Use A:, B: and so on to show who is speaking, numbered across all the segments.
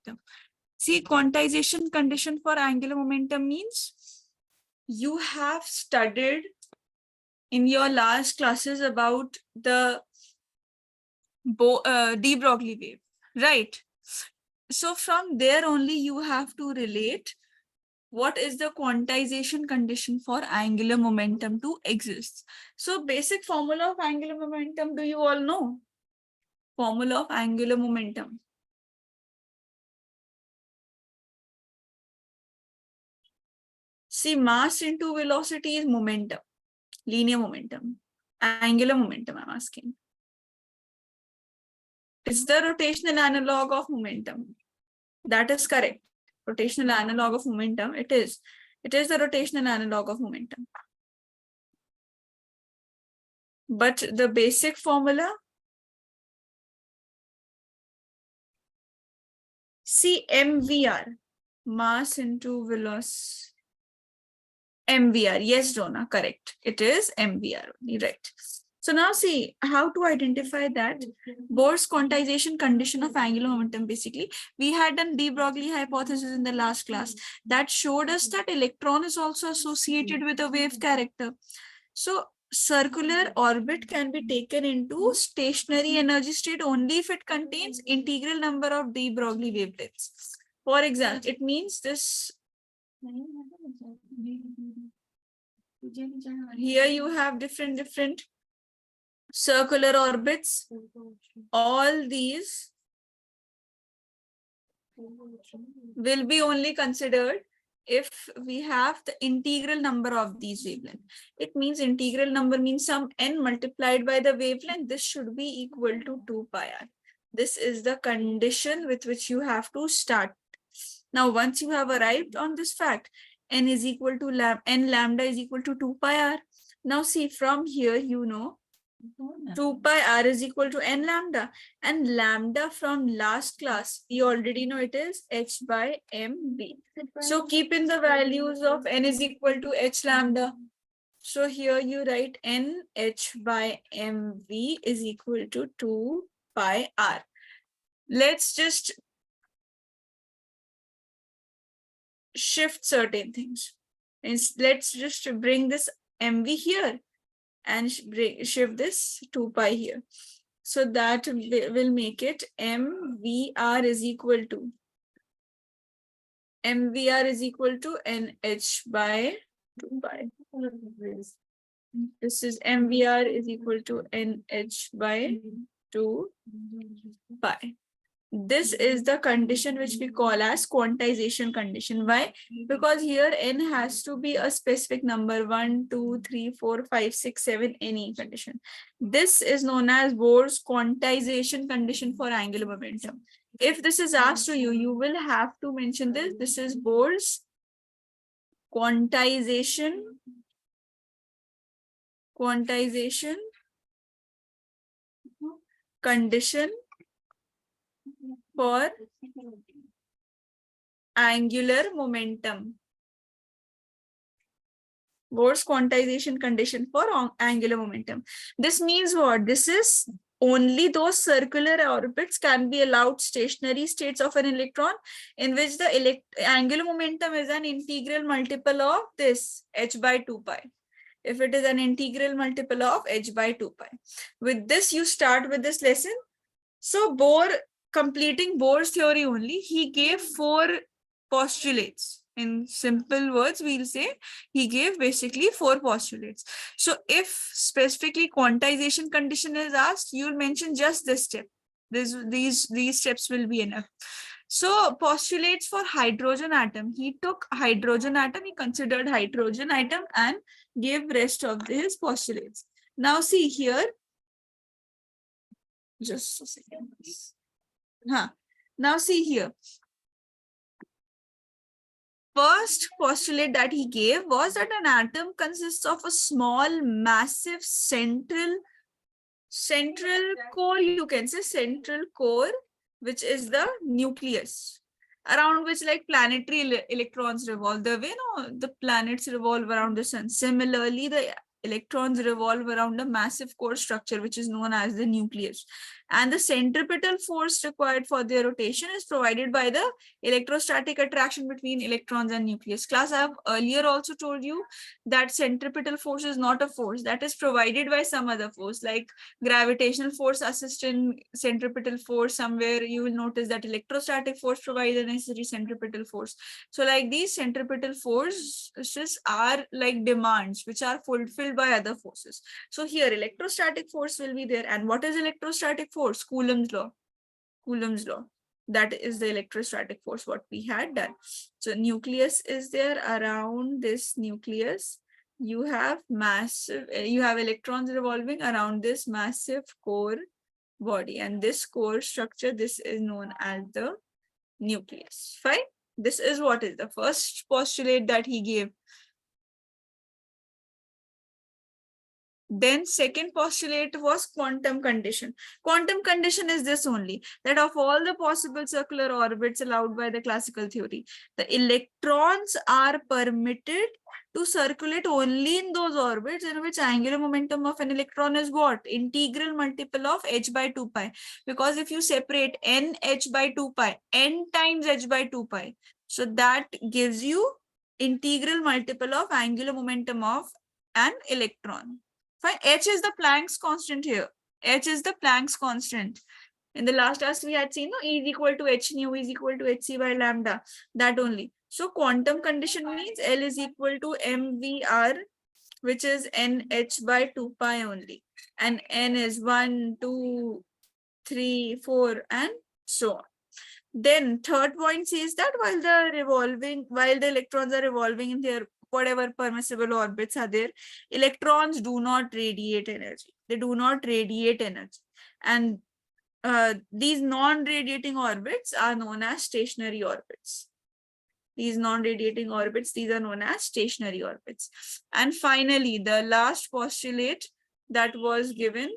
A: momentum. See, quantization condition for angular momentum means you have studied in your last classes about the de Broglie wave, right? So from there only you have to relate what is the quantization condition for angular momentum to exist. So basic formula of angular momentum, do you all know? Formula of angular momentum. See, mass into velocity is momentum, linear momentum. Angular momentum, I'm asking. It's the rotational analog of momentum. That is correct. Rotational analog of momentum. It is the rotational analog of momentum. But the basic formula, see, MVR, mass into velocity. MVR, yes, Donna, correct. It is MVR, right? So now see how to identify that Bohr's quantization condition of angular momentum. Basically, we had done de Broglie hypothesis in the last class that showed us that electron is also associated with a wave character. So circular orbit can be taken into stationary energy state only if it contains integral number of de Broglie wavelets. For example, it means this. Here you have different circular orbits. All these will be only considered if we have the integral number of these wavelengths. It means integral number means some n multiplied by the wavelength. This should be equal to 2 pi r. This is the condition with which you have to start. Now, once you have arrived on this fact, n is equal to n lambda is equal to 2 pi r. Now see, from here, you know, 2 pi r is equal to n lambda, and lambda from last class, we already know it is h by mv. So keep in the values of n is equal to h lambda. So here you write n h by mv is equal to 2 pi r. Let's just shift certain things. Let's just bring this mv here and shift this 2 pi here. So that will make it mvr is equal to nh by 2 pi. This is mvr is equal to nh by 2 pi. This is the condition which we call as quantization condition. Why? Because here n has to be a specific number, 1, 2, 3, 4, 5, 6, 7, any condition. This is known as Bohr's quantization condition for angular momentum. If this is asked to you, you will have to mention this. This is Bohr's quantization condition for angular momentum. Bohr's quantization condition for angular momentum. This means what? This is only those circular orbits can be allowed stationary states of an electron in which the angular momentum is an integral multiple of this h by 2 pi. If it is an integral multiple of h by 2 pi. With this, you start with this lesson. So Bohr, completing Bohr's theory only, he gave 4 postulates. In simple words, we'll say he gave basically 4 postulates. So if specifically quantization condition is asked, you'll mention just this step. These steps will be enough. So postulates for hydrogen atom. He took hydrogen atom, he considered hydrogen atom and gave rest of his postulates. Now see here. Just a second. Now see here. First postulate that he gave was that an atom consists of a small, massive central core, you can say central core, which is the nucleus, around which like planetary electrons revolve. The way the planets revolve around the sun. Similarly, the electrons revolve around a massive core structure, which is known as the nucleus. And the centripetal force required for their rotation is provided by the electrostatic attraction between electrons and nucleus. Class, I have earlier also told you that centripetal force is not a force, that is provided by some other force, like gravitational force assists in centripetal force. Somewhere you will notice that electrostatic force provides the necessary centripetal force. So like these centripetal forces are like demands which are fulfilled by other forces. So here electrostatic force will be there. And what is electrostatic force? Coulomb's law. Coulomb's law. That is the electrostatic force what we had done. So nucleus is there. Around this nucleus you have electrons revolving around this massive core body, and this core structure, this is known as the nucleus. Fine. This is what is the first postulate that he gave. Then second postulate was quantum condition. Quantum condition is this only, that of all the possible circular orbits allowed by the classical theory, the electrons are permitted to circulate only in those orbits in which angular momentum of an electron is what? Integral multiple of h by 2 pi. Because if you separate n h by 2 pi, n times h by 2 pi, so that gives you integral multiple of angular momentum of an electron. Fine. H is the Planck's constant here. H is the Planck's constant. In the last class, we had seen E is equal to h nu is equal to hc by lambda. That only. So quantum condition means L is equal to mvr, which is nh by 2 pi only. And n is 1, 2, 3, 4, and so on. Then third point says that while the electrons are revolving in their whatever permissible orbits are there, electrons do not radiate energy. They do not radiate energy. And these non-radiating orbits are known as stationary orbits. These non-radiating orbits, these are known as stationary orbits. And finally, the last postulate that was given,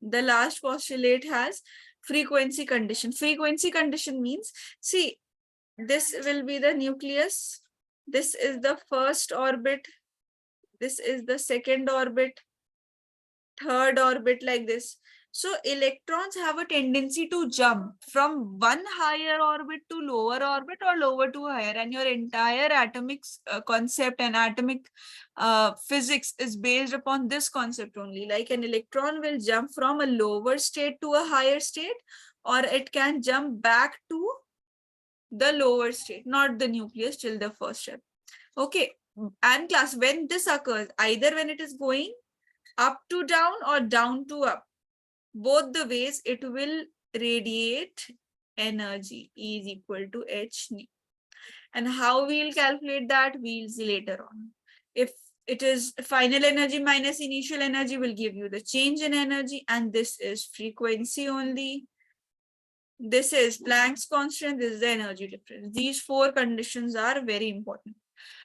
A: the last postulate has frequency condition. Frequency condition means, see, this will be the nucleus. This is the first orbit. This is the second orbit, third orbit, like this. So electrons have a tendency to jump from one higher orbit to lower orbit or lower to higher. And your entire atomic concept and atomic physics is based upon this concept only. Like an electron will jump from a lower state to a higher state, or it can jump back to the lower state, not the nucleus till the first step. Okay. And class, when this occurs, either when it is going up to down or down to up, both the ways it will radiate energy. E is equal to h nu. And how we'll calculate that, we'll see later on. If it is final energy minus initial energy will give you the change in energy, and this is frequency only. This is Planck's constant, this is the energy difference. These four conditions are very important.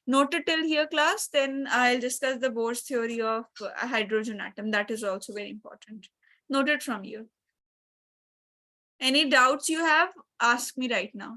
A: Noted till here, class. Then I'll discuss the Bohr's theory of a hydrogen atom. That is also very important. Noted from you. Any doubts you have, ask me right now.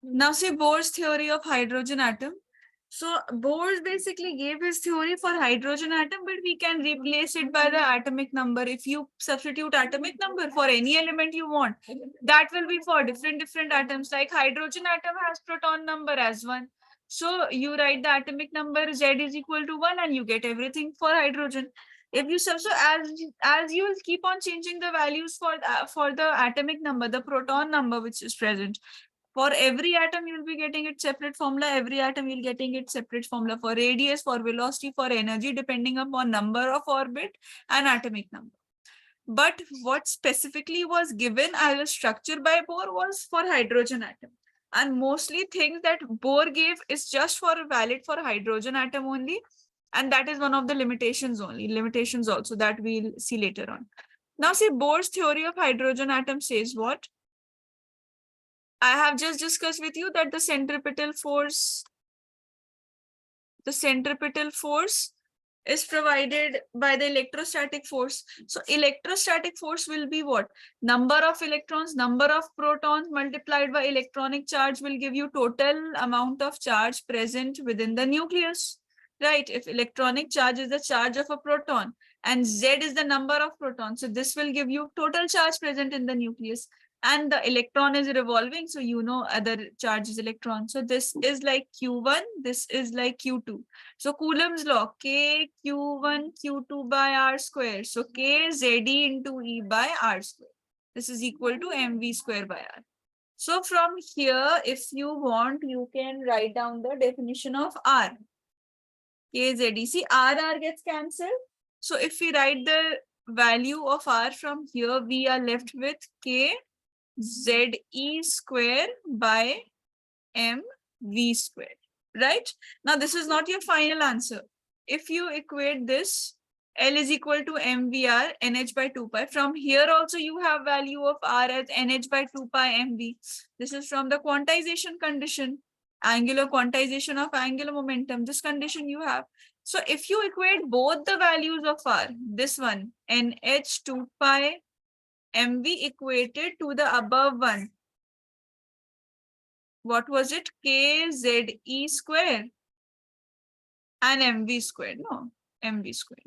A: Now see Bohr's theory of hydrogen atom. So Bohr basically gave his theory for hydrogen atom, but we can replace it by the atomic number. If you substitute atomic number for any element you want, that will be for different atoms. Like hydrogen atom has proton number as 1. So you write the atomic number Z is equal to 1 and you get everything for hydrogen. If you so as you will keep on changing the values for the atomic number, the proton number which is present, for every atom you will be getting its separate formula. Every atom you'll getting its separate formula for radius, for velocity, for energy, depending upon number of orbit and atomic number. But what specifically was given as a structure by Bohr was for hydrogen atom, and mostly things that Bohr gave is just for valid for hydrogen atom only, and that is one of the limitations also that we'll see later on. Now see, Bohr's theory of hydrogen atom says what? I have just discussed with you that the centripetal force is provided by the electrostatic force. So electrostatic force will be what? Number of electrons, number of protons multiplied by electronic charge will give you total amount of charge present within the nucleus. Right? If electronic charge is the charge of a proton and Z is the number of protons, so this will give you total charge present in the nucleus. And the electron is revolving, so you know other charge is electron. So this is like Q1, this is like Q2. So Coulomb's law, K Q1 Q2 by R square. So K ZE into E by R square. This is equal to MV square by R. So from here, if you want, you can write down the definition of R. K ZE. See, R gets cancelled. So if we write the value of R from here, we are left with K ZE square by MV square, right? Now, this is not your final answer. If you equate this, L is equal to MVR, NH by 2 pi. From here also, you have value of R as NH by 2 pi MV. This is from the quantization condition, angular quantization of angular momentum. This condition you have. So if you equate both the values of R, this one, NH 2 pi MV equated to the above one. What was it? KZE square and MV square. No, MV square.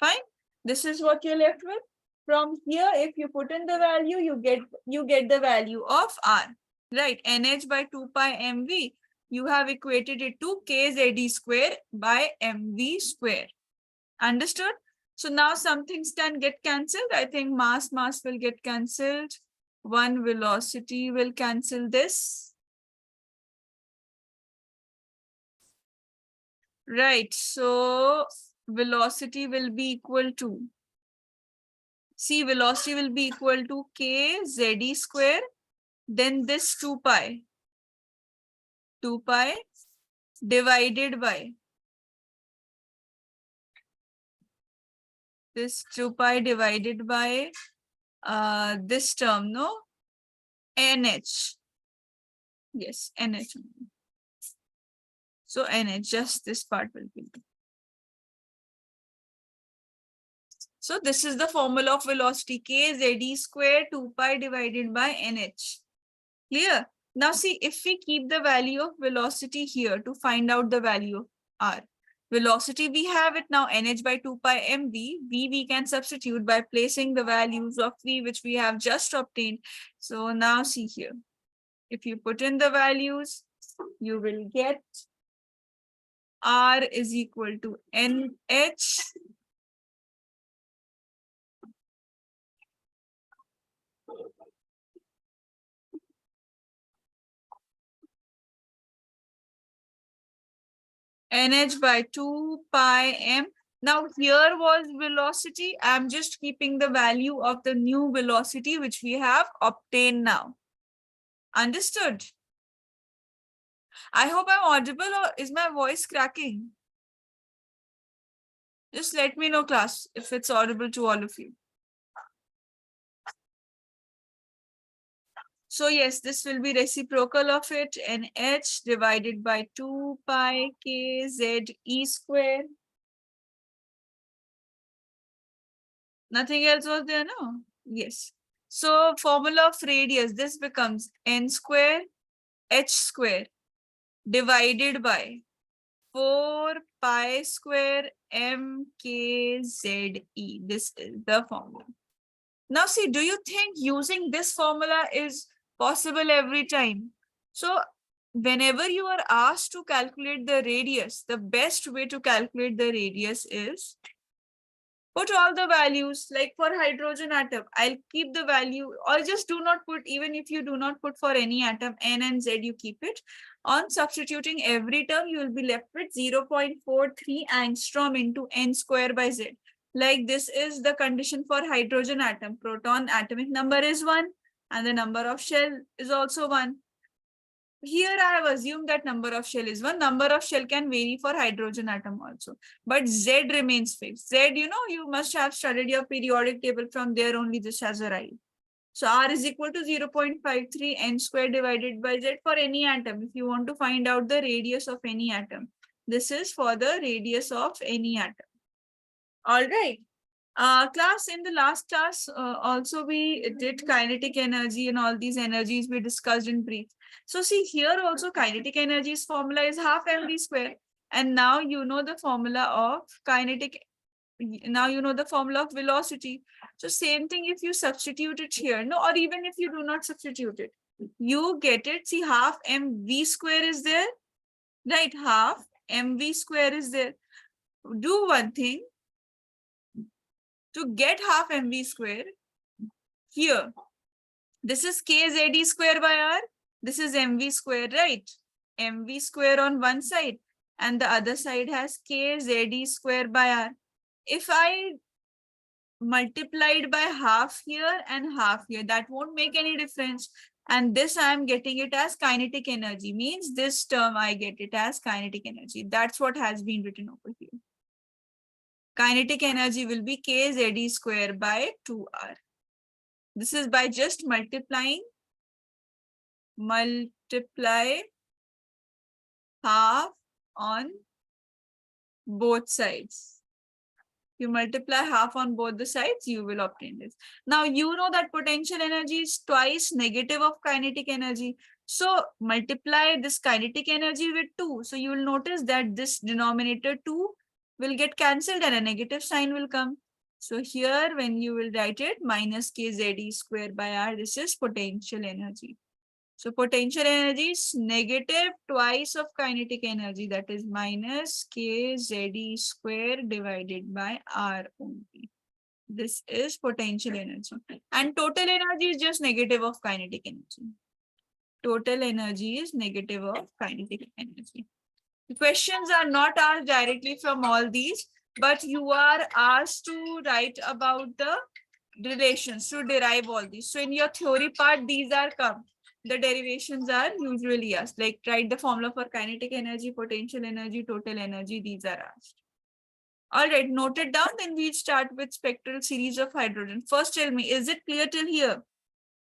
A: Fine. This is what you're left with. From here, if you put in the value, you get the value of R. Right. NH by 2 pi MV. You have equated it to KZE square by MV square. Understood? So now some things can get cancelled. I think mass will get cancelled. One velocity will cancel this. Right. So velocity will be equal to, see, velocity will be equal to K ZE square. Then this 2 pi divided by this 2 pi divided by this term, no? NH. Yes, NH. So NH, just this part will be. So this is the formula of velocity, K ZE square 2 pi divided by NH. Clear? Now see, if we keep the value of velocity here to find out the value of R. Velocity, we have it now, NH by 2 pi MV. V we can substitute by placing the values of V which we have just obtained. So now see here. If you put in the values, you will get R is equal to NH NH by 2 pi M. Now here was velocity. I'm just keeping the value of the new velocity which we have obtained now. Understood? I hope I'm audible, or is my voice cracking? Just let me know, class, if it's audible to all of you. So yes, this will be reciprocal of it, NH divided by 2 pi K ZE square. Nothing else was there, no? Yes. So formula of radius, this becomes N square h square divided by 4 pi square mkze. This is the formula. Now see, do you think using this formula is possible every time? So whenever you are asked to calculate the radius, the best way to calculate the radius is put all the values. Like for hydrogen atom, I'll keep the value, or just do not put, even if you do not put for any atom, n and z, you keep it. On substituting every term, you will be left with 0.43 angstrom into n square by z. Like this is the condition for hydrogen atom. Proton atomic number is 1 and the number of shell is also 1. Here I have assumed that number of shell is 1. Number of shell can vary for hydrogen atom also. But Z remains fixed. Z, you must have studied your periodic table. From there only this has arrived. So R is equal to 0.53 n square divided by Z for any atom. If you want to find out the radius of any atom, this is for the radius of any atom. All right. Class, in the last class, also we did kinetic energy and all these energies we discussed in brief. So see, here also kinetic energy's formula is half mv square. And now you know the formula of kinetic. Now you know the formula of velocity. So same thing if you substitute it here, no, or even if you do not substitute it, you get it. See, half mv square is there, right? Half mv square is there. Do one thing. To get half mv square, here, this is kzd square by r. This is mv square, right? mv square on one side and the other side has kzd square by r. If I multiplied by half here and half here, that won't make any difference. And this I am getting it as kinetic energy, means this term I get it as kinetic energy. That's what has been written over here. Kinetic energy will be kzd square by 2r. This is by just multiply half on both sides. You multiply half on both the sides, you will obtain this. Now you know that potential energy is twice negative of kinetic energy. So multiply this kinetic energy with 2. So you will notice that this denominator 2 will get cancelled and a negative sign will come. So here when you will write it, minus kzd square by r, this is potential energy. So potential energy is negative twice of kinetic energy, that is minus kzd square divided by r only. This is potential energy. And total energy is just negative of kinetic energy. Total energy is negative of kinetic energy. The questions are not asked directly from all these, but you are asked to write about the relations, to derive all these. So in your theory part, these are come. The derivations are usually asked, like write the formula for kinetic energy, potential energy, total energy. These are asked. All right, note it down. Then we start with spectral series of hydrogen. First, tell me, is it clear till here?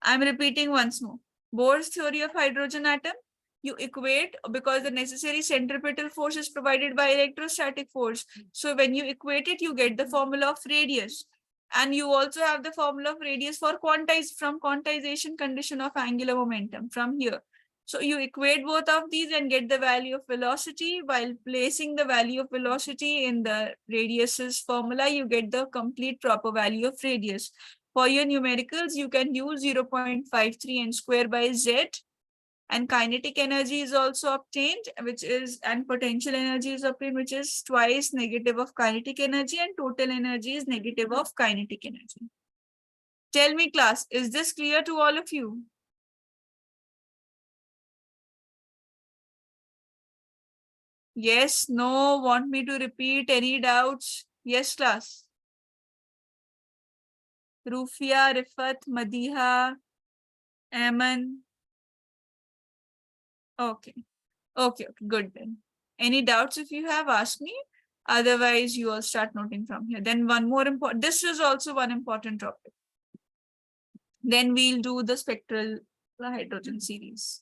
A: I'm repeating once more. Bohr's theory of hydrogen atom. You equate, because the necessary centripetal force is provided by electrostatic force. So when you equate it, you get the formula of radius. And you also have the formula of radius for quantization condition of angular momentum from here. So you equate both of these and get the value of velocity. While placing the value of velocity in the radius's formula, you get the complete proper value of radius. For your numericals, you can use 0.53 n square by z. And kinetic energy is also obtained, and potential energy is obtained, which is twice negative of kinetic energy, and total energy is negative of kinetic energy. Tell me, class, is this clear to all of you? Yes, no, want me to repeat? Any doubts? Yes, class. Rufia, Rifat, Madiha, Aman. Okay. Okay, good then. Any doubts if you have, asked me. Otherwise, you all start noting from here. Then one more important, this is also one important topic. Then we'll do the spectral hydrogen series.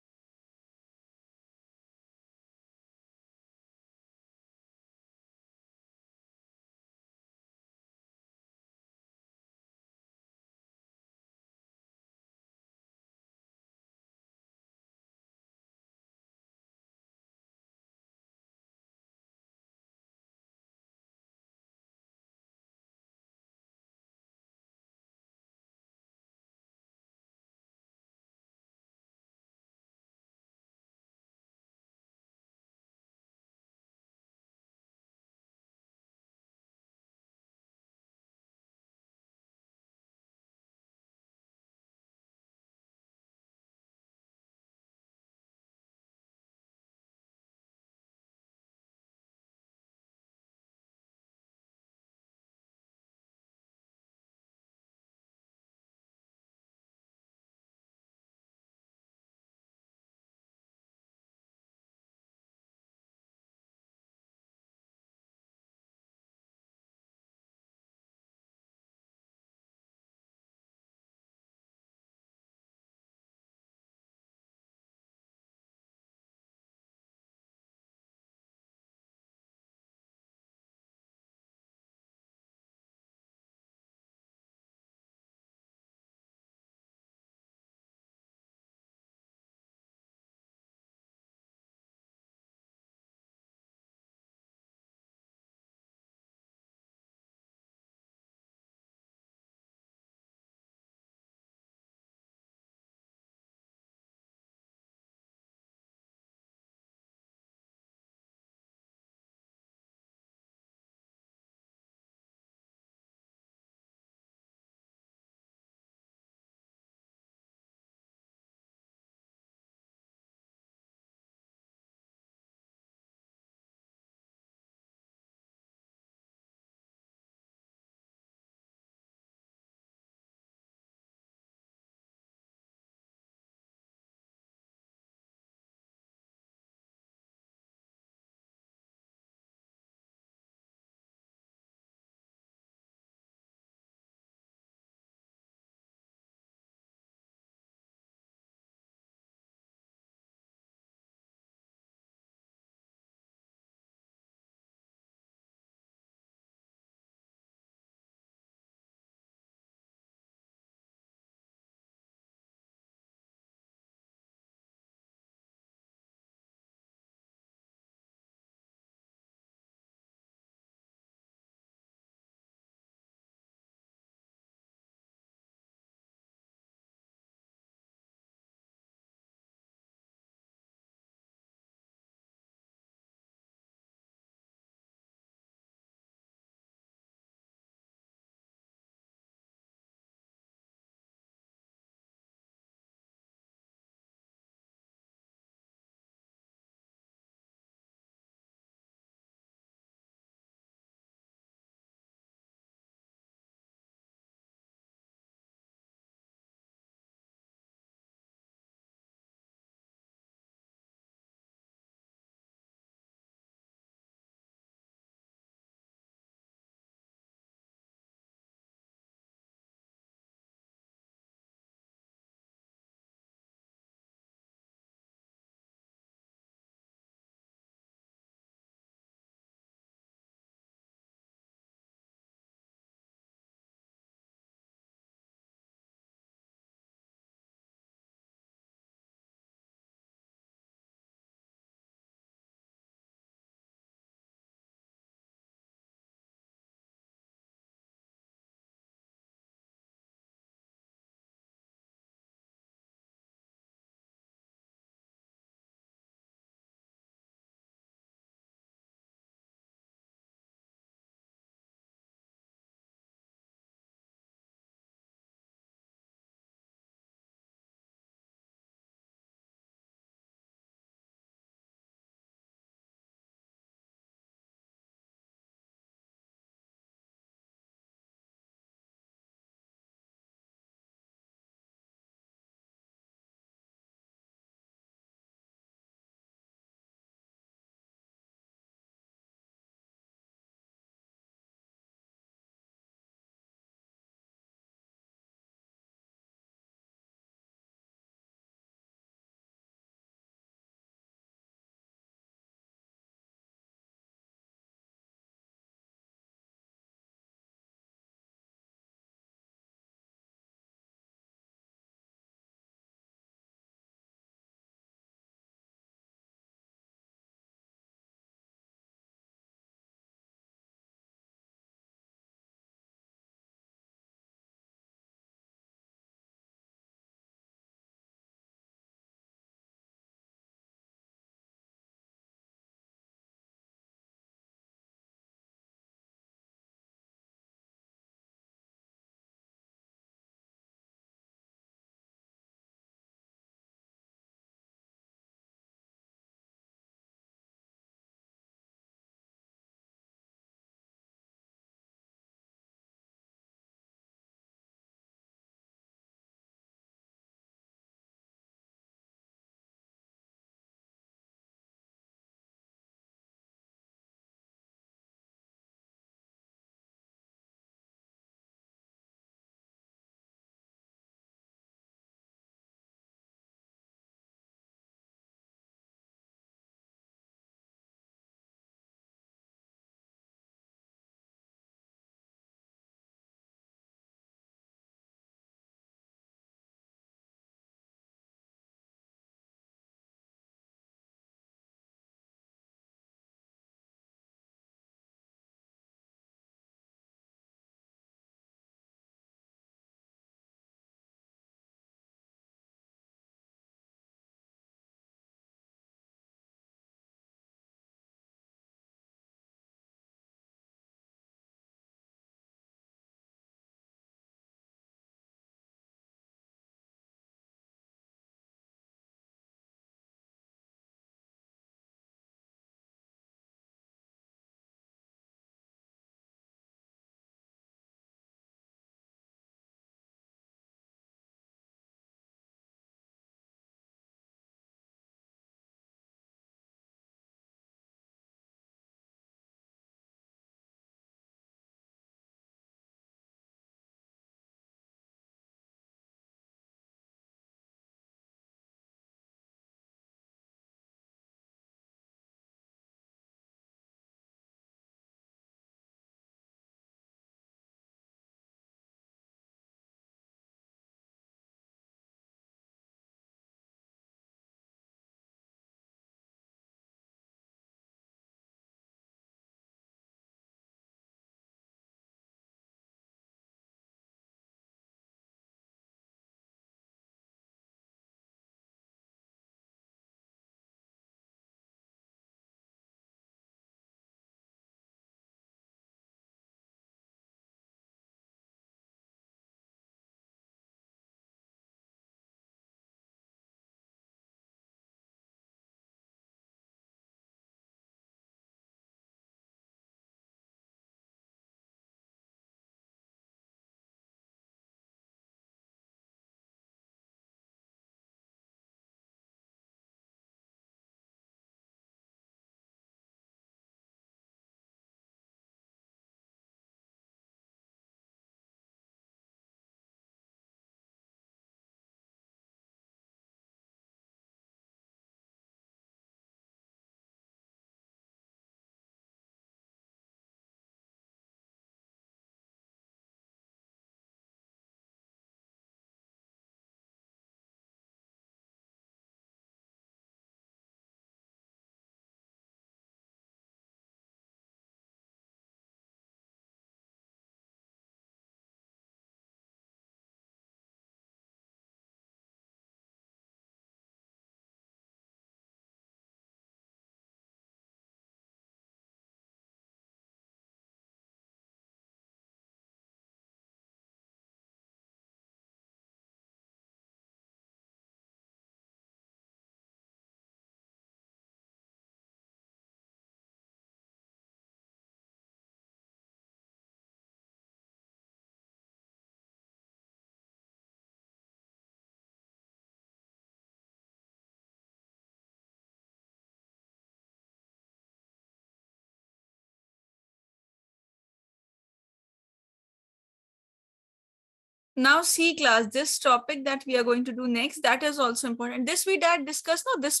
A: Now see class, this topic that we are going to do next, that is also important. This we did discuss, no, this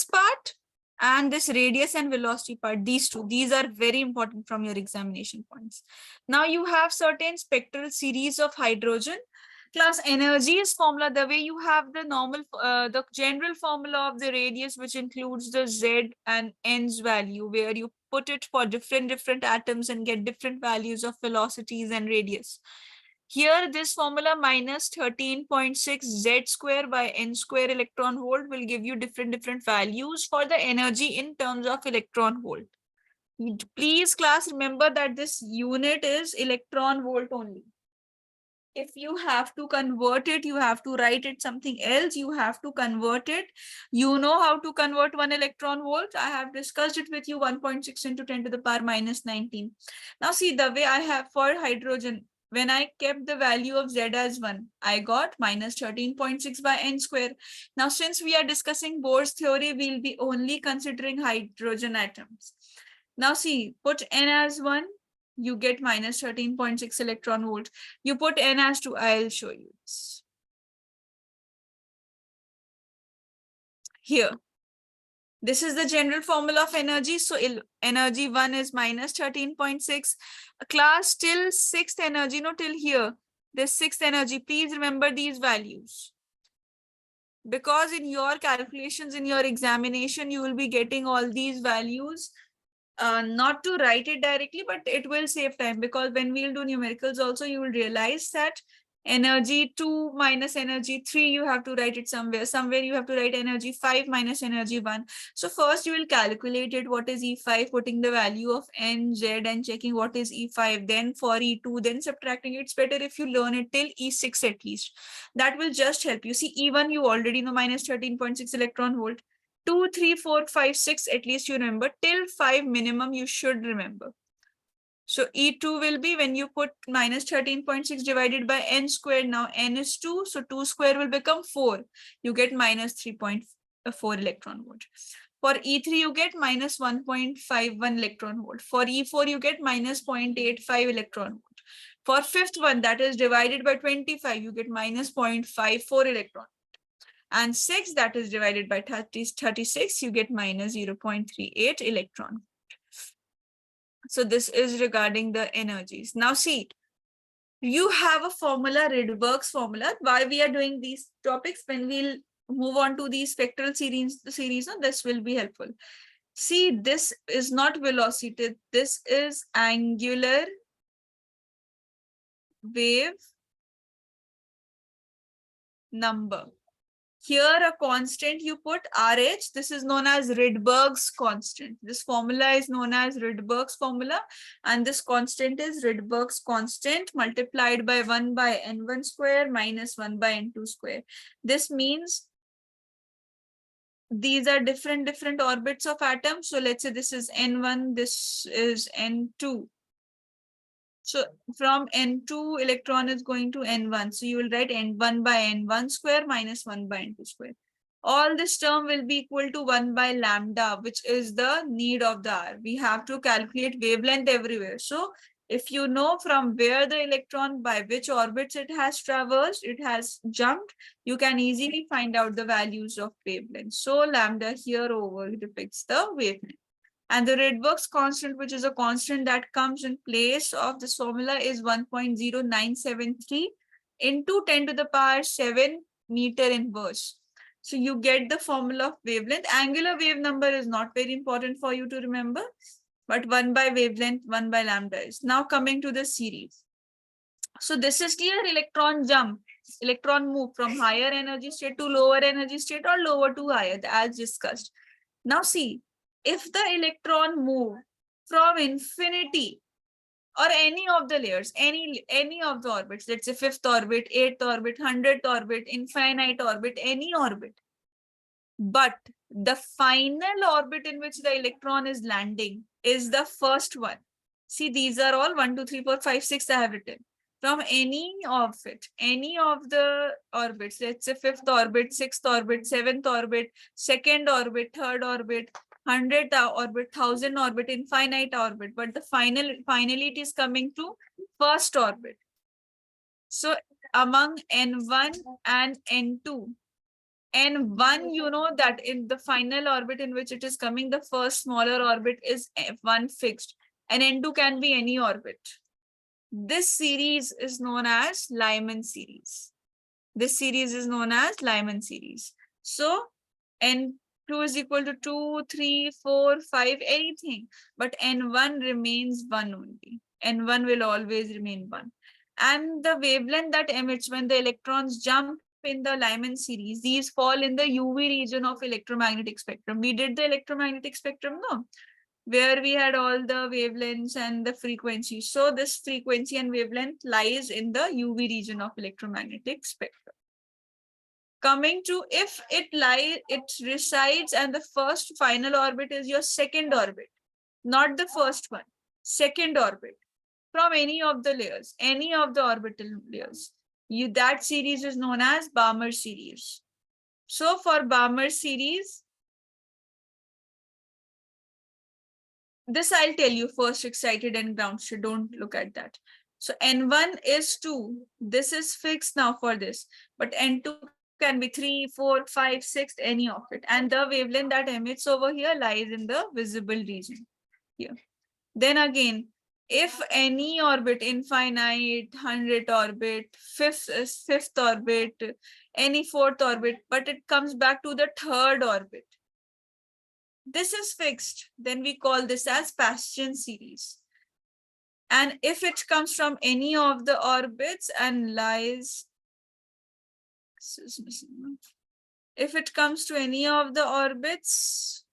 A: part and this radius and velocity part, these two, these are very important from your examination points. Now you have certain spectral series of hydrogen. Class, energy is formula, the way you have the normal, the general formula of the radius, which includes the Z and N's value, where you put it for different atoms and get different values of velocities and radius. Here, this formula minus 13.6 Z square by N square electron volt will give you different values for the energy in terms of electron volt. Please class, remember that this unit is electron volt only. If you have to convert it, you have to write it something else, you have to convert it. You know how to convert 1 electron volt. I have discussed it with you, 1.6 into 10 to the power minus 19. Now see, the way I have for hydrogen, when I kept the value of Z as 1, I got minus 13.6 by N square. Now, since we are discussing Bohr's theory, we'll be only considering hydrogen atoms. Now see, put N as 1, you get minus 13.6 electron volt. You put N as 2, I'll show you this. Here. This is the general formula of energy. So energy 1 is minus 13.6. Class till 6th energy, no, till here. This 6th energy, please remember these values. Because in your calculations, in your examination, you will be getting all these values. Not to write it directly, but it will save time, because when we'll do numericals also, you will realize that energy 2 minus energy 3, you have to write it somewhere you have to write energy 5 minus energy 1. So first you will calculate it, what is E5, putting the value of N, Z and checking what is E5, then for E2, then subtracting. It's better if you learn it till E6 at least. That will just help you. See, E1 you already know, minus 13.6 electron volt. 2, 3, 4, 5, 6, at least you remember. Till 5 minimum you should remember. So E2 will be when you put minus 13.6 divided by N squared. Now N is 2, so 2 square will become 4. You get minus 3.4 electron volt. For E3 you get minus 1.51 electron volt. For E4 you get minus 0.85 electron volt. For fifth one, that is divided by 25, you get minus 0.54 electron. And 6, that is divided by 36, you get minus 0.38 electron. So this is regarding the energies. Now see, you have a formula, Rydberg's formula. Why we are doing these topics? When we'll move on to the spectral series, this will be helpful. See, this is not velocity. This is angular wave number. Here a constant you put RH, this is known as Rydberg's constant. This formula is known as Rydberg's formula, and this constant is Rydberg's constant multiplied by 1 by N1 square minus 1 by N2 square. This means these are different orbits of atoms. So let's say this is N1, this is N2. So from N2, electron is going to N1. So you will write N1 by N1 square minus 1 by N2 square. All this term will be equal to 1 by lambda, which is the need of the hour. We have to calculate wavelength everywhere. So if you know from where the electron, by which orbits it has traversed, it has jumped, you can easily find out the values of wavelength. So lambda here over depicts the wavelength. And the Rydberg's constant, which is a constant that comes in place of this formula, is 1.0973 into 10 to the power 7 meter inverse. So you get the formula of wavelength. Angular wave number is not very important for you to remember, but 1 by wavelength, 1 by lambda is. Now coming to the series. So this is clear, electron jump, electron move from higher energy state to lower energy state or lower to higher, as discussed. Now see, if the electron move from infinity or any of the layers, any of the orbits, let's say 5th orbit, 8th orbit, 100th orbit, infinite orbit, any orbit, but the final orbit in which the electron is landing is the first one. See, these are all 1, 2, 3, 4, 5, 6 I have written. From any of it, any of the orbits, let's say 5th orbit, 6th orbit, 7th orbit, 2nd orbit, 3rd orbit, 100th orbit, 1000 orbit, infinite orbit, but finally it is coming to first orbit. So among N1 and N2, N1, you know that in the final orbit in which it is coming, the first smaller orbit is F1 fixed, and N2 can be any orbit. This series is known as Lyman series. This series is known as Lyman series. So N2 is equal to 2, 3, 4, 5, anything. But N1 remains 1 only. N1 will always remain 1. And the wavelength that emits when the electrons jump in the Lyman series, these fall in the UV region of electromagnetic spectrum. We did the electromagnetic spectrum, no? Where we had all the wavelengths and the frequency. So this frequency and wavelength lies in the UV region of electromagnetic spectrum. Coming to if it resides and the first final orbit is your second orbit, not the first one, second orbit from any of the layers, any of the orbital layers. That series is known as Bohr series. So for Bohr series, this I'll tell you first excited and ground state, don't look at that. So N1 is 2. This is fixed now for this, but N2 can be 3, 4, 5, 6, any of it. And the wavelength that emits over here lies in the visible region here. Then again, if any orbit, infinite, 100th orbit, fifth orbit, any fourth orbit, but it comes back to the third orbit, this is fixed, then we call this as Paschen series. And if it comes from any of the orbits and lies, if it comes to any of the orbits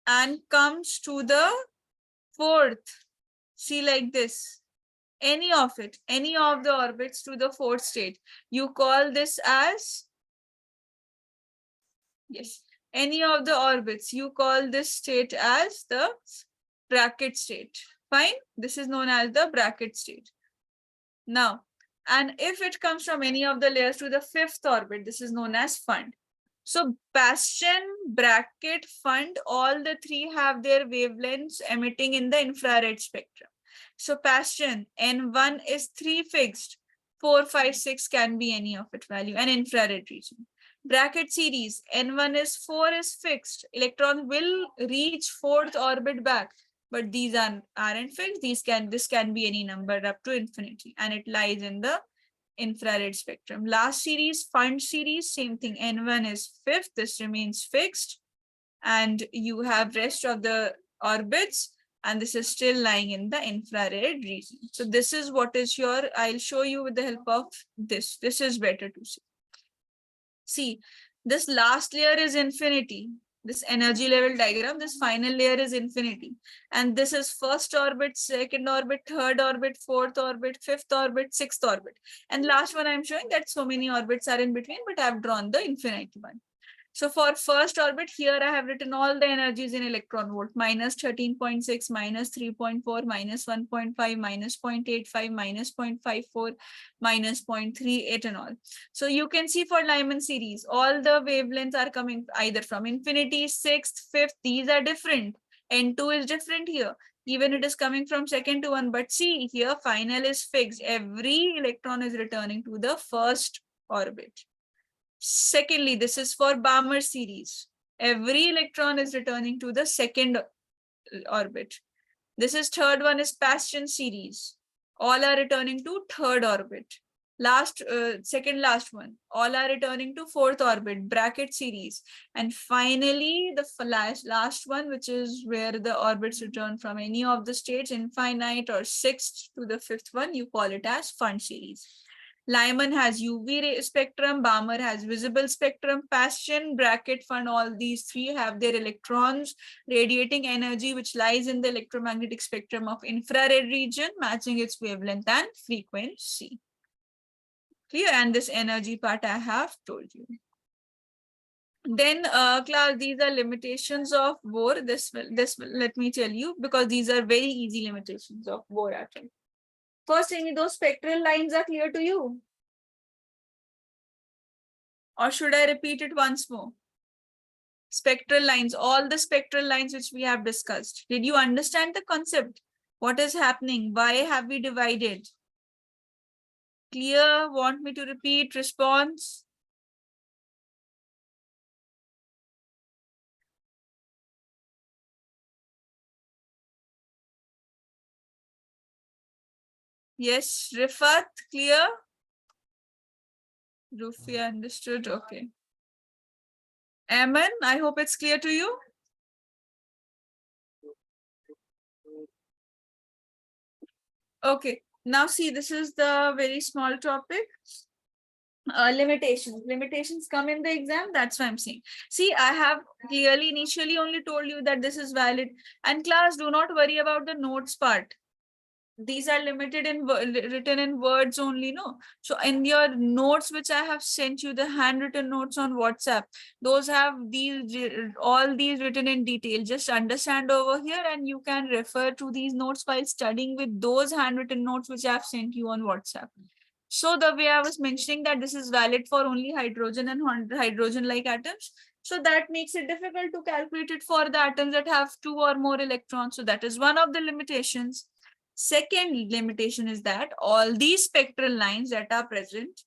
A: and comes to the fourth, see like this, any of it, any of the orbits to the fourth state, you call this as, yes, any of the orbits, you call this state as the bracket state. Fine, this is known as the bracket state. Now, and if it comes from any of the layers to the fifth orbit, this is known as fund. So Paschen, bracket, fund, all the three have their wavelengths emitting in the infrared spectrum. So Paschen, N1 is 3 fixed, 4, 5, 6 can be any of its value, and infrared region. Bracket series, N1 is 4 is fixed. Electrons will reach fourth orbit back, but these aren't fixed. This can be any number up to infinity, and it lies in the infrared spectrum. Last series, fund series, same thing. N1 is fifth. This remains fixed, and you have rest of the orbits, and this is still lying in the infrared region. So this is what is your. I'll show you with the help of this. This is better to see. See, this last layer is infinity. This energy level diagram, this final layer is infinity. And this is first orbit, second orbit, third orbit, fourth orbit, fifth orbit, sixth orbit. And last one I'm showing that so many orbits are in between, but I've drawn the infinite one. So for first orbit, here I have written all the energies in electron volt, minus 13.6, minus 3.4, minus 1.5, minus 0.85, minus 0.54, minus 0.38 and all. So you can see for Lyman series, all the wavelengths are coming either from infinity, sixth, fifth, these are different. N2 is different here. Even it is coming from second to one, but see here, final is fixed. Every electron is returning to the first orbit. Secondly, this is for Bohr series. Every electron is returning to the second orbit. This is third one is Paschen series. All are returning to third orbit. Second last one, all are returning to fourth orbit, bracket series. And finally, the last one, which is where the orbits return from any of the states, infinite or sixth to the fifth one, you call it as fund series. Lyman has UV ray spectrum, Bohr has visible spectrum, Paschen, bracket, fund, all these three have their electrons radiating energy which lies in the electromagnetic spectrum of infrared region, matching its wavelength and frequency. Clear? And this energy part I have told you. Then class, these are limitations of Bohr. This will let me tell you, because these are very easy limitations of Bohr atom. First thing, those spectral lines are clear to you? Or should I repeat it once more? Spectral lines, all the spectral lines which we have discussed. Did you understand the concept? What is happening? Why have we divided? Clear? Want me to repeat? Response? Yes, Rifat, clear? Rufia understood. Okay. Aman, I hope it's clear to you. Okay. Now see, this is the very small topic. Limitations. Limitations come in the exam. That's why I'm saying. See, I have clearly initially only told you that this is valid. And class, do not worry about the notes part. These are limited in written in words only, no? So in your notes which I have sent you, the handwritten notes on WhatsApp, those have these all these written in detail. Just understand over here and you can refer to these notes while studying with those handwritten notes which I have sent you on WhatsApp. So the way I was mentioning that this is valid for only hydrogen and hydrogen like atoms, so that makes it difficult to calculate it for the atoms that have 2 or more electrons. So that is one of the limitations. Second limitation is that all these spectral lines that are present,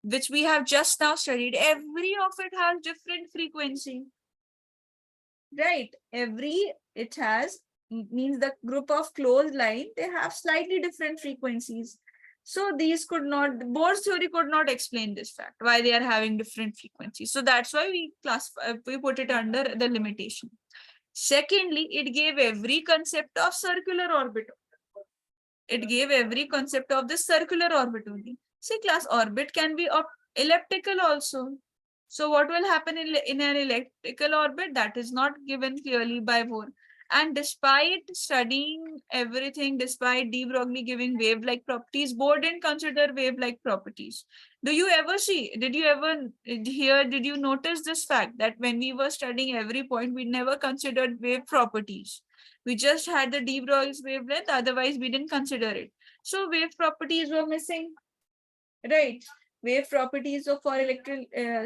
A: which we have just now studied, every of it has different frequency. Right? It has, means the group of closed line, they have slightly different frequencies. So these could not, Bohr's theory could not explain this fact, why they are having different frequencies. So that's why we classify, we put it under the limitation. Secondly, it gave every concept of circular orbit. It gave every concept of the circular orbit only. See class, orbit can be elliptical also. So what will happen in an elliptical orbit? That is not given clearly by Bohr. And despite studying everything, despite de Broglie giving wave-like properties, Bohr didn't consider wave-like properties. Do you ever see, did you ever hear, did you notice this fact that when we were studying every point, we never considered wave properties? We just had the de Broglie's wavelength, otherwise we didn't consider it. So wave properties were missing, right? Wave properties of for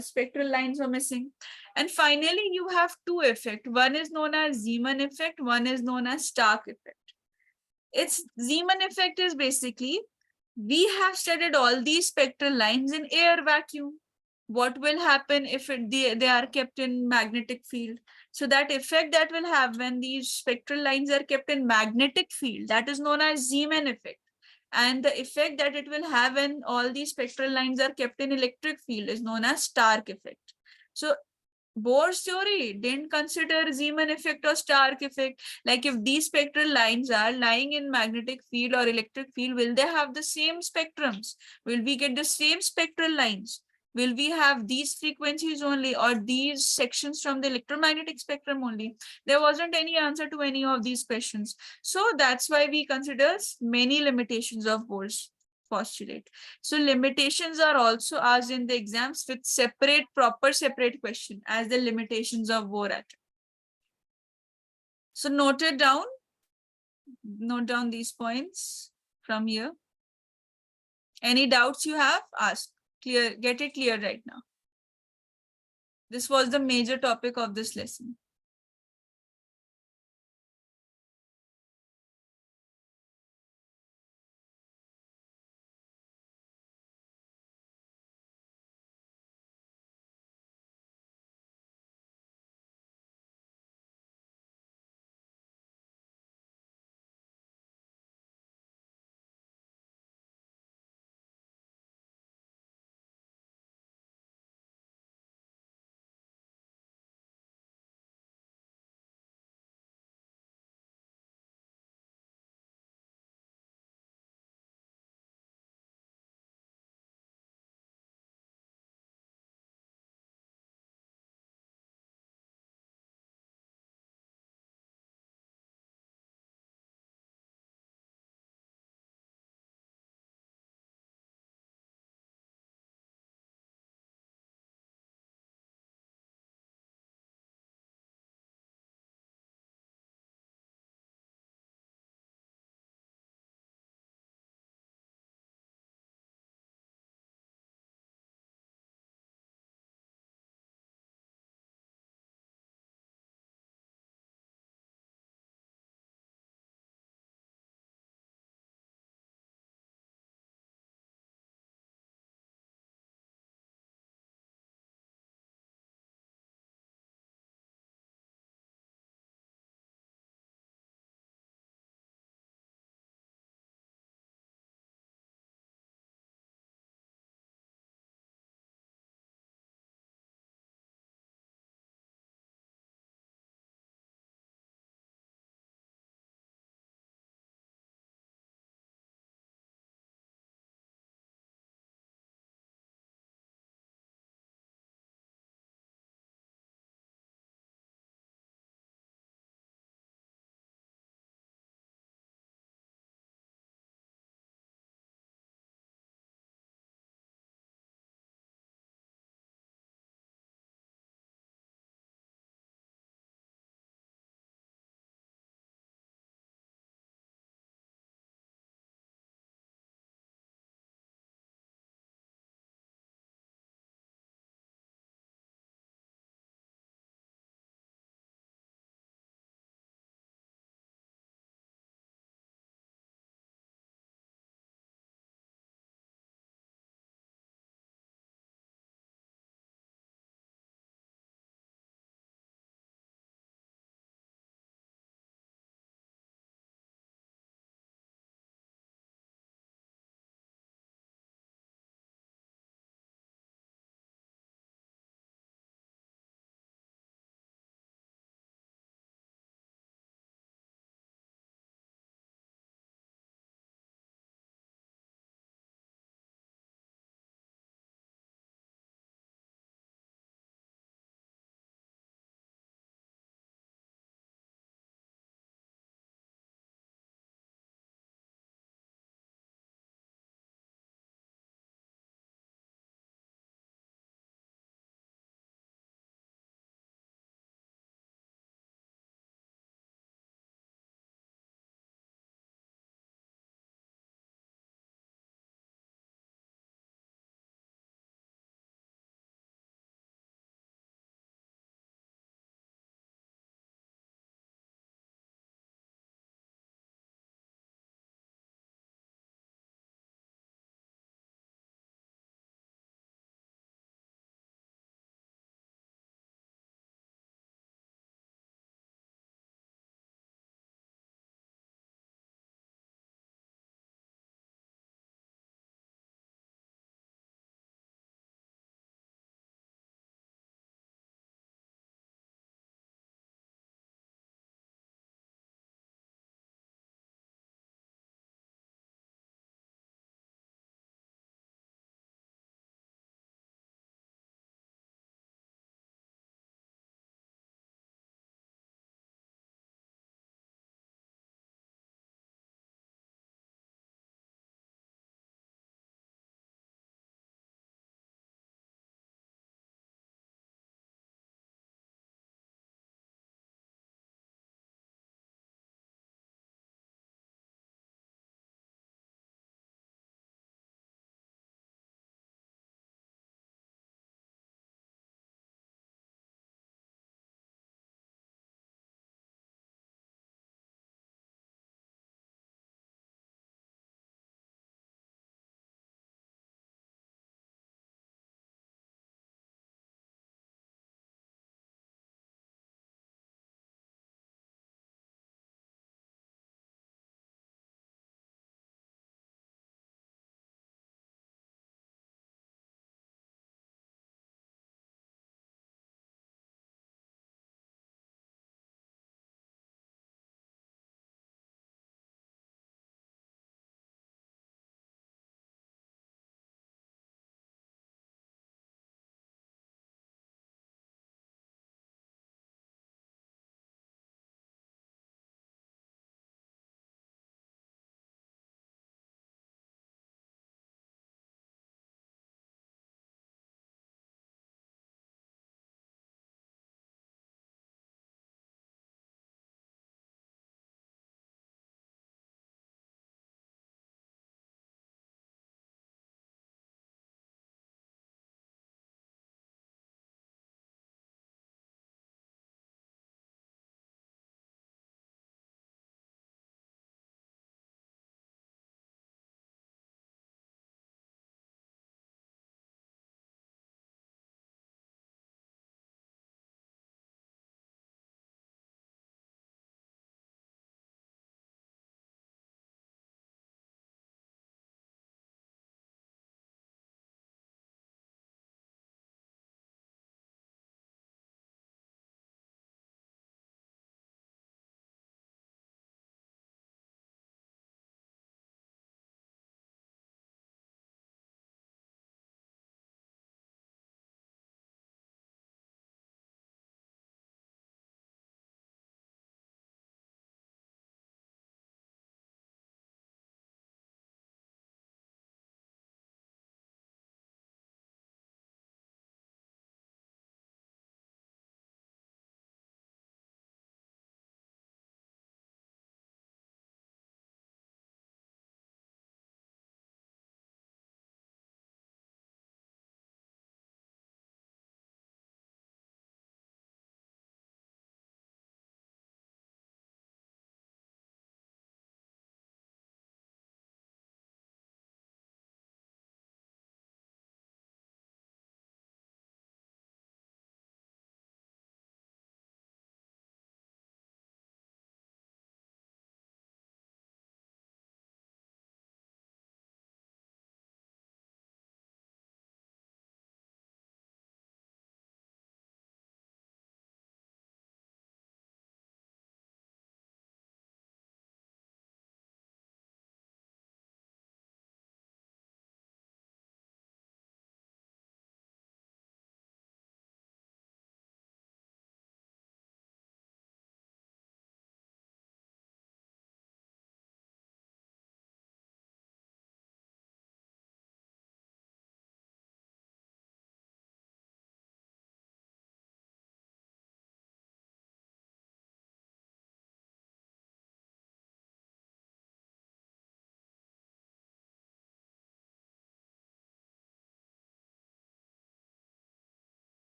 A: spectral lines were missing. And finally, you have two effects. One is known as Zeeman effect, one is known as Stark effect. Its Zeeman effect is basically, we have studied all these spectral lines in air vacuum. What will happen if they are kept in magnetic field? So that effect that will have when these spectral lines are kept in magnetic field, that is known as Zeeman effect. And the effect that it will have when all these spectral lines are kept in electric field is known as Stark effect. So Bohr's theory didn't consider Zeeman effect or Stark effect. Like if these spectral lines are lying in magnetic field or electric field, will they have the same spectrums? Will we get the same spectral lines? Will we have these frequencies only or these sections from the electromagnetic spectrum only? There wasn't any answer to any of these questions. So that's why we consider many limitations of Bohr's postulate. So limitations are also asked in the exams with proper separate question as the limitations of Bohr atom. So note down these points from here. Any doubts you have, ask. Get it clear right now. This was the major topic of this lesson.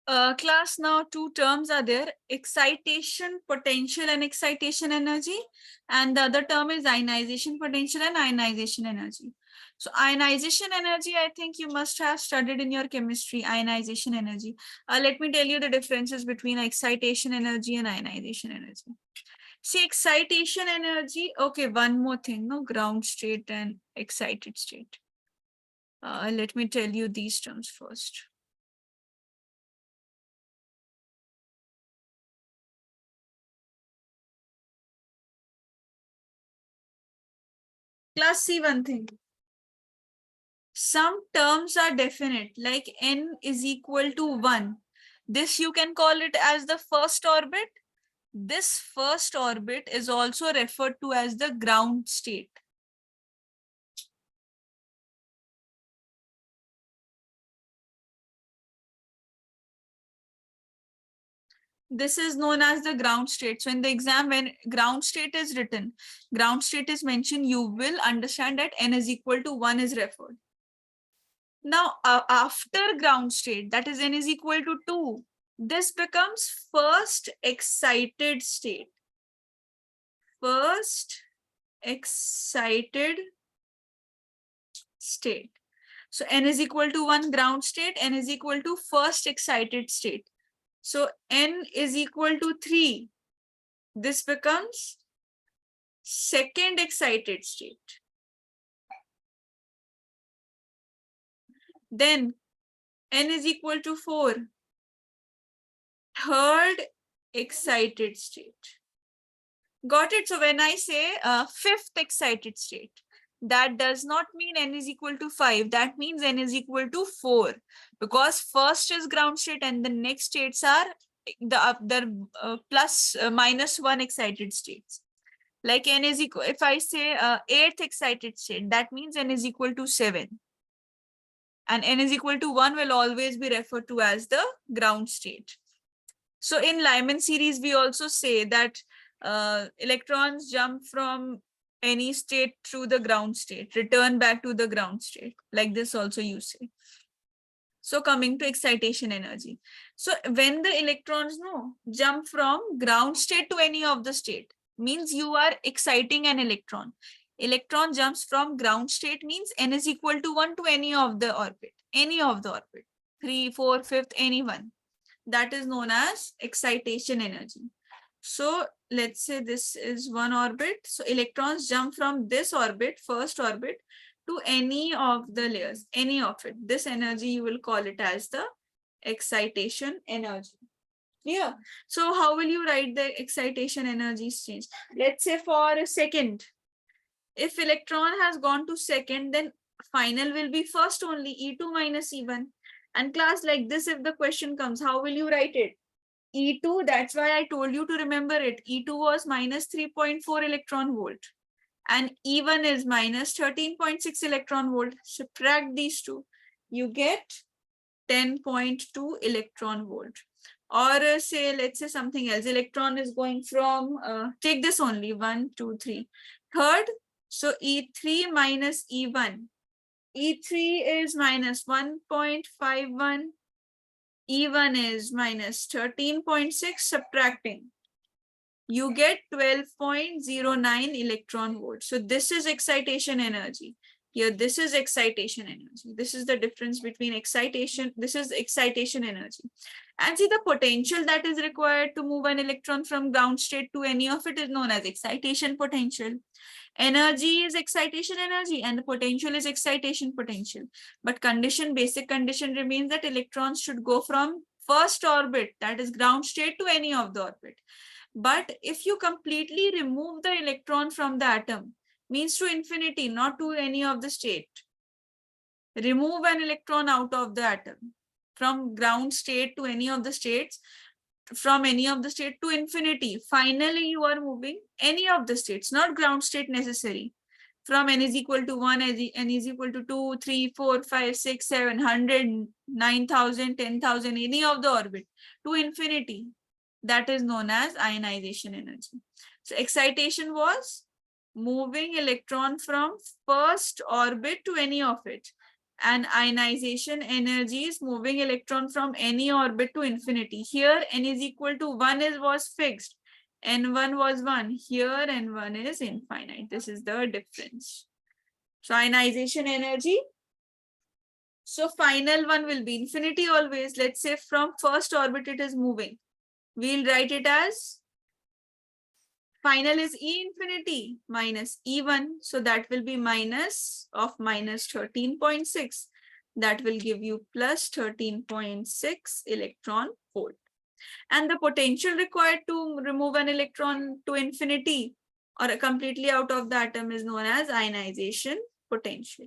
A: Class, now two terms are there: excitation potential and excitation energy, and the other term is ionization potential and ionization energy. So ionization energy, I think you must have studied in your chemistry, ionization energy. Let me tell you the differences between excitation energy and ionization energy. See, excitation energy, okay, one more thing, no, ground state and excited state. Let me tell you these terms first. Class, see one thing. Some terms are definite, like n is equal to 1. This you can call it as the first orbit. This first orbit is also referred to as the ground state. This is known as the ground state. So in the exam, when ground state is written, ground state is mentioned, you will understand that n is equal to 1 is referred. Now, after ground state, that is n is equal to 2, this becomes first excited state. First excited state. So n is equal to 1 ground state, n is equal to first excited state. So n is equal to 3. This becomes second excited state. Then n is equal to 4. Third excited state. Got it? So when I say fifth excited state, that does not mean n is equal to 5. That means n is equal to 4. Because first is ground state and the next states are the minus 1 excited states. Like n is equal, if I say eighth excited state, that means n is equal to 7. And n is equal to 1 will always be referred to as the ground state. So in Lyman series, we also say that electrons jump from any state through the ground state, return back to the ground state. Like this also you say. So coming to excitation energy. So when the electrons jump from ground state to any of the state, means you are exciting an electron. Electron jumps from ground state means n is equal to 1 to any of the orbit. Any of the orbit. 3, 4, 5th, any one. That is known as excitation energy. So let's say this is one orbit. So electrons jump from this orbit, first orbit, to any of the layers, any of it. This energy you will call it as the excitation energy. Yeah. So how will you write the excitation energy change? Let's say for a second, if electron has gone to second, then final will be first only, E2 minus E1. And class, like this, if the question comes, how will you write it? E2, that's why I told you to remember it. E2 was minus 3.4 electron volt. And E1 is minus 13.6 electron volt. Subtract these two. You get 10.2 electron volt. Or say, let's say something else. Electron is going from, take this only, 1, 2, 3. Third, so E3 minus E1. E3 is minus 1.51. E1 is minus 13.6, subtracting. You get 12.09 electron volts. So this is excitation energy. Here, this is excitation energy. This is the difference between excitation. This is excitation energy. And see, the potential that is required to move an electron from ground state to any of it is known as excitation potential. Energy is excitation energy and the potential is excitation potential. But basic condition remains that electrons should go from first orbit, that is ground state, to any of the orbit. But if you completely remove the electron from the atom, means to infinity, not to any of the state. Remove an electron out of the atom from ground state to any of the states, from any of the state to infinity. Finally, you are moving any of the states, not ground state necessary. From n is equal to 1, n is equal to 2, 3, 4, 5, 6, 7, 100, 9,000, 10,000, any of the orbit to infinity. That is known as ionization energy. So excitation was moving electron from first orbit to any of it. And ionization energy is moving electron from any orbit to infinity. Here n is equal to 1 was fixed. N1 was 1. Here N1 is infinite. This is the difference. So ionization energy. So final one will be infinity always. Let's say from first orbit it is moving. We'll write it as final is E infinity minus E1. So that will be minus of minus 13.6. That will give you plus 13.6 electron volt. And the potential required to remove an electron to infinity or completely out of the atom is known as ionization potential.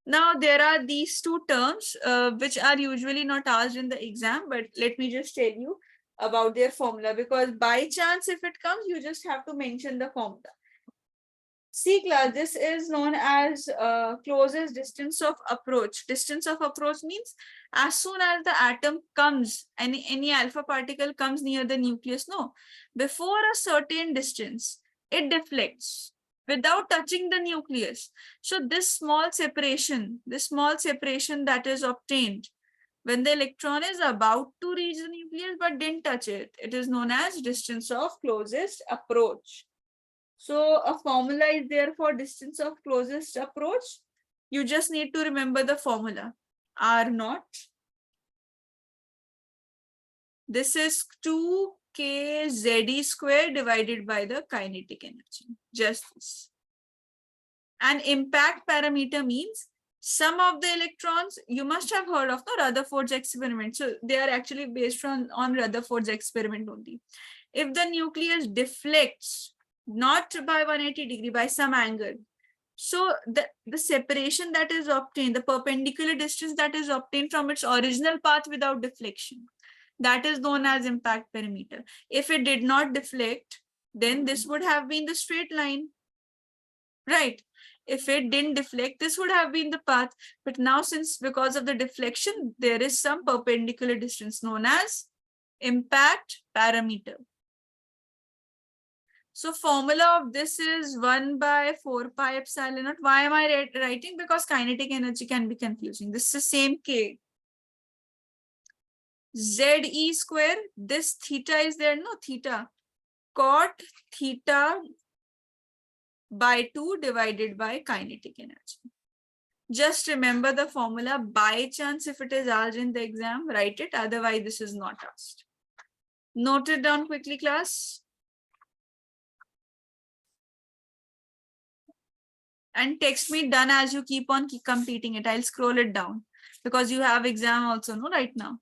A: Now, there are these two terms which are usually not asked in the exam, but let me just tell you about their formula, because by chance, if it comes, you just have to mention the formula. See class, this is known as closest distance of approach. Distance of approach means as soon as the atom comes, any alpha particle comes near the nucleus, no, before a certain distance, it deflects without touching the nucleus. So this small separation that is obtained when the electron is about to reach the nucleus but didn't touch it, it is known as distance of closest approach. So a formula is there for distance of closest approach. You just need to remember the formula. R naught. This is 2kZe square divided by the kinetic energy. Just this. And impact parameter means some of the electrons, you must have heard of the Rutherford's experiment. So they are actually based on Rutherford's experiment only. If the nucleus deflects, not by 180 degree, by some angle, so the separation that is obtained, the perpendicular distance that is obtained from its original path without deflection, that is known as impact parameter. If it did not deflect, then this would have been the straight line, right? If it didn't deflect, this would have been the path. But now, since because of the deflection, there is some perpendicular distance known as impact parameter. So formula of this is 1 by 4 pi epsilon naught. Why am I writing? Because kinetic energy can be confusing. This is same K. ZE square, this theta is there, no theta. Cot theta by 2 divided by kinetic energy. Just remember the formula. By chance, if it is asked in the exam, write it. Otherwise, this is not asked. Note it down quickly, class. And text me done as you keep on completing it. I'll scroll it down because you have exam also, no, right now.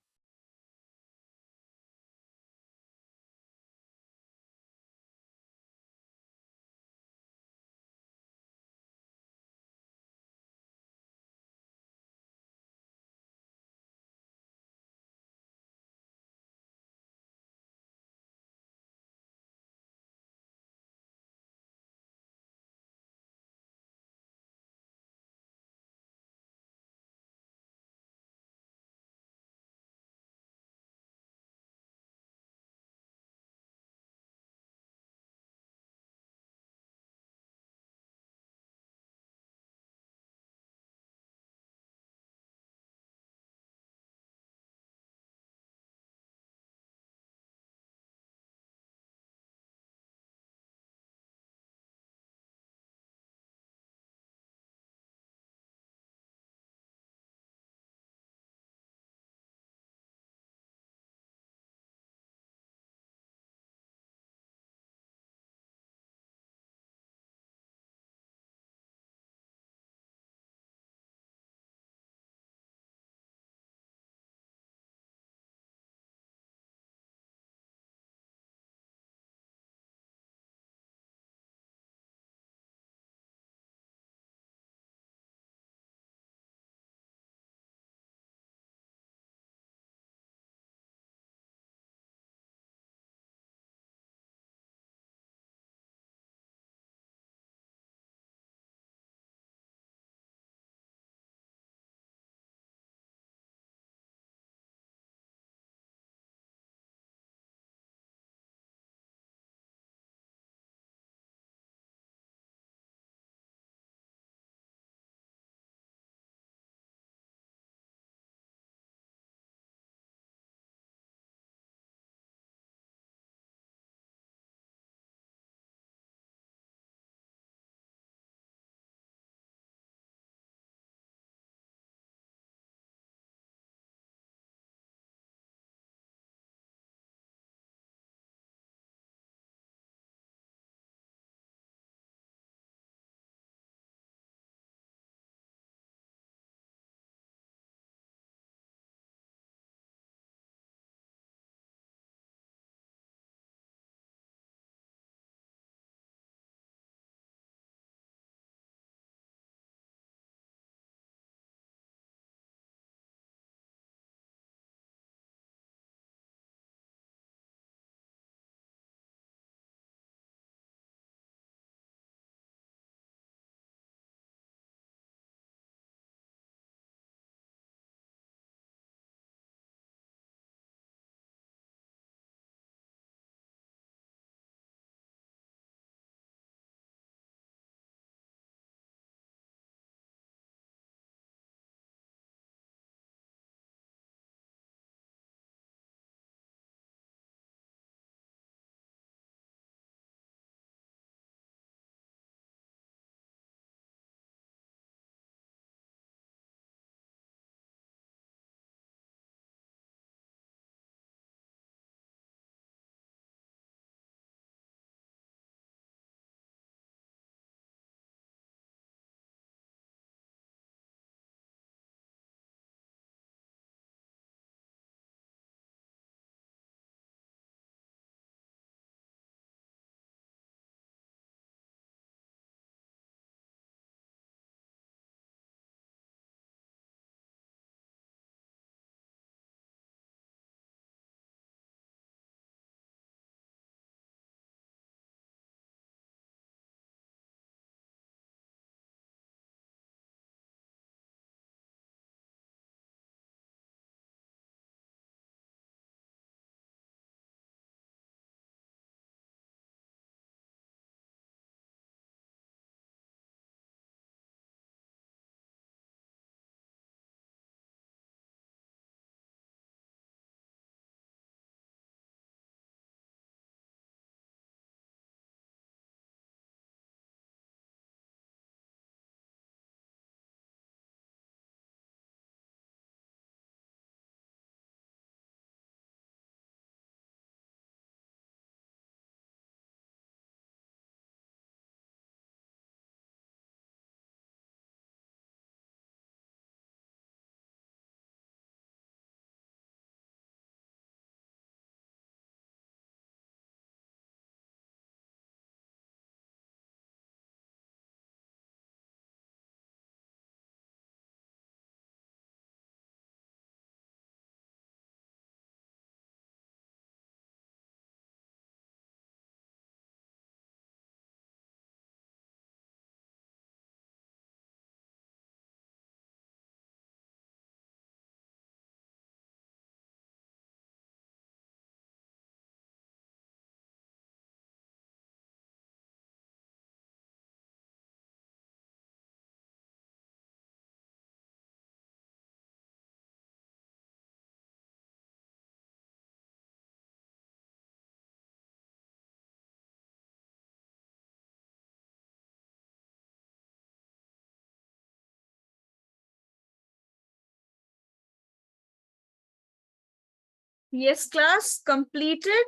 A: Yes, class completed.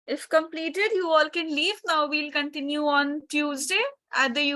A: If completed, you all can leave. Now we'll continue on Tuesday at the